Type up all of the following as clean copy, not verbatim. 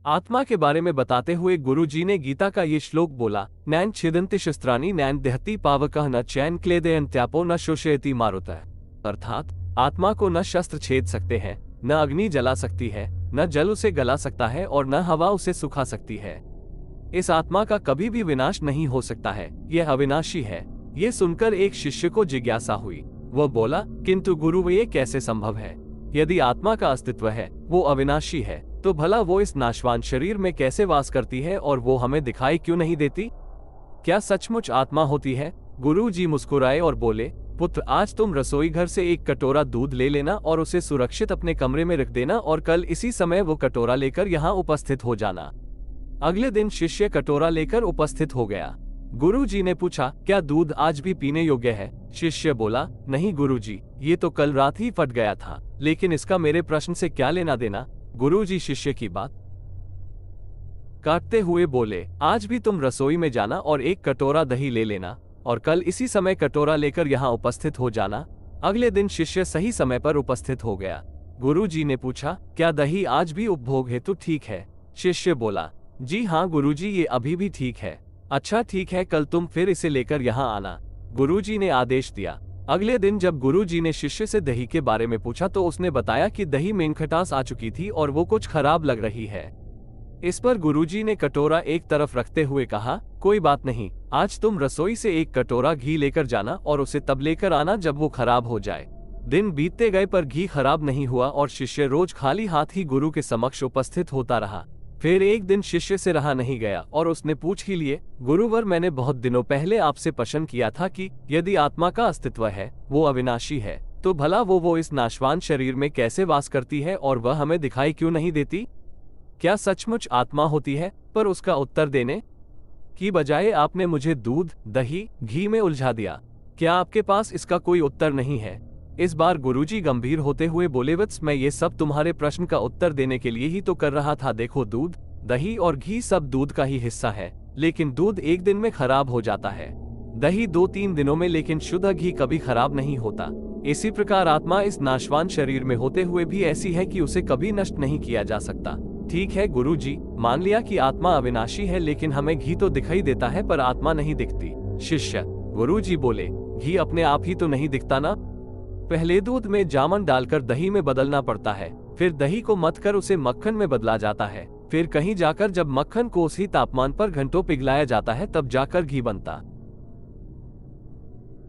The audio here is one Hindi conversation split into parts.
आत्मा के बारे में बताते हुए गुरुजी ने गीता का ये श्लोक बोला, नैन छिदन्ति शस्त्राणि नैन दहति पावकः न चैन क्लेदयन्त्यापो न शोषयति मारुतः। अर्थात आत्मा को न शस्त्र छेद सकते हैं, न अग्नि जला सकती है, न जल उसे गला सकता है और न हवा उसे सुखा सकती है। इस आत्मा का कभी भी विनाश नहीं हो सकता है, यह अविनाशी है। ये सुनकर एक शिष्य को जिज्ञासा हुई। वह बोला, किंतु गुरु ये कैसे संभव है? यदि आत्मा का अस्तित्व है, वो अविनाशी है, तो भला वो इस नाशवान शरीर में कैसे वास करती है और वो हमें दिखाई क्यों नहीं देती? क्या सचमुच आत्मा होती है? गुरु जी मुस्कुराए और बोले, पुत्र, आज तुम रसोई घर से एक कटोरा दूध ले लेना और उसे सुरक्षित अपने कमरे में रख देना और कल इसी समय वो कटोरा लेकर यहाँ उपस्थित हो जाना। अगले दिन शिष्य कटोरा लेकर उपस्थित हो गया। गुरु जी ने पूछा, क्या दूध आज भी पीने योग्य है? शिष्य बोला, नहीं गुरु जी, ये तो कल रात ही फट गया था, लेकिन इसका मेरे प्रश्न से क्या लेना देना? गुरु जी शिष्य की बात काटते हुए बोले, आज भी तुम रसोई में जाना और एक कटोरा दही ले लेना और कल इसी समय कटोरा लेकर यहाँ उपस्थित हो जाना। अगले दिन शिष्य सही समय पर उपस्थित हो गया। गुरु जी ने पूछा, क्या दही आज भी उपभोग हेतु ठीक है? शिष्य बोला, जी हाँ गुरु जी, ये अभी भी ठीक है। अच्छा ठीक है, कल तुम फिर इसे लेकर यहाँ आना। गुरु जी ने आदेश दिया। अगले दिन जब गुरु जी ने शिष्य से दही के बारे में पूछा तो उसने बताया कि दही में खटास आ चुकी थी और वो कुछ खराब लग रही है। इस पर गुरु जी ने कटोरा एक तरफ रखते हुए कहा, कोई बात नहीं, आज तुम रसोई से एक कटोरा घी लेकर जाना और उसे तब लेकर आना जब वो खराब हो जाए। दिन बीतते गए पर घी खराब नहीं हुआ और शिष्य रोज खाली हाथ ही गुरु के समक्ष उपस्थित होता रहा। फिर एक दिन शिष्य से रहा नहीं गया और उसने पूछ ही लिए, गुरुवर, मैंने बहुत दिनों पहले आपसे प्रश्न किया था कि यदि आत्मा का अस्तित्व है, वो अविनाशी है, तो भला वो इस नाशवान शरीर में कैसे वास करती है और वह हमें दिखाई क्यों नहीं देती? क्या सचमुच आत्मा होती है? पर उसका उत्तर देने की बजाय आपने मुझे दूध, दही, घी में उलझा दिया। क्या आपके पास इसका कोई उत्तर नहीं है? इस बार गुरुजी गंभीर होते हुए बोले, वत्स, मैं ये सब तुम्हारे प्रश्न का उत्तर देने के लिए ही तो कर रहा था। देखो, दूध, दही और घी सब दूध का ही हिस्सा है, लेकिन दूध एक दिन में खराब हो जाता है, दही 2-3 दिनों में, लेकिन शुद्ध घी कभी खराब नहीं होता। इसी प्रकार आत्मा इस नाशवान शरीर में होते हुए भी ऐसी है कि उसे कभी नष्ट नहीं किया जा सकता। ठीक है गुरुजी, मान लिया कि आत्मा अविनाशी है, लेकिन हमें घी तो दिखाई देता है पर आत्मा नहीं दिखती। शिष्य, गुरुजी बोले, घी अपने आप ही तो नहीं दिखता ना। पहले दूध में जामन डालकर दही में बदलना पड़ता है, फिर दही को मथ कर उसे मक्खन में बदला जाता है, फिर कहीं जाकर जब मक्खन को उसी तापमान पर घंटों पिघलाया जाता है तब जाकर घी बनता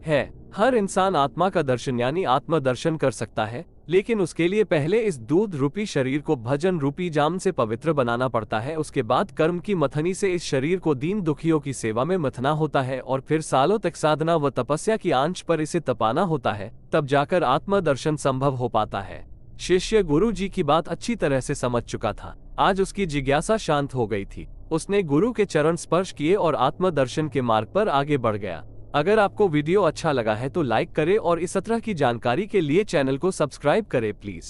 है। हर इंसान आत्मा का दर्शन यानी आत्मदर्शन कर सकता है, लेकिन उसके लिए पहले इस दूध रूपी शरीर को भजन रूपी जाम से पवित्र बनाना पड़ता है। उसके बाद कर्म की मथनी से इस शरीर को दीन दुखियों की सेवा में मथना होता है और फिर सालों तक साधना व तपस्या की आंच पर इसे तपाना होता है, तब जाकर आत्मदर्शन संभव हो पाता है। शिष्य गुरु जी की बात अच्छी तरह से समझ चुका था। आज उसकी जिज्ञासा शांत हो गई थी। उसने गुरु के चरण स्पर्श किए और आत्मदर्शन के मार्ग पर आगे बढ़ गया। अगर आपको वीडियो अच्छा लगा है तो लाइक करें और इस तरह की जानकारी के लिए चैनल को सब्सक्राइब करें प्लीज।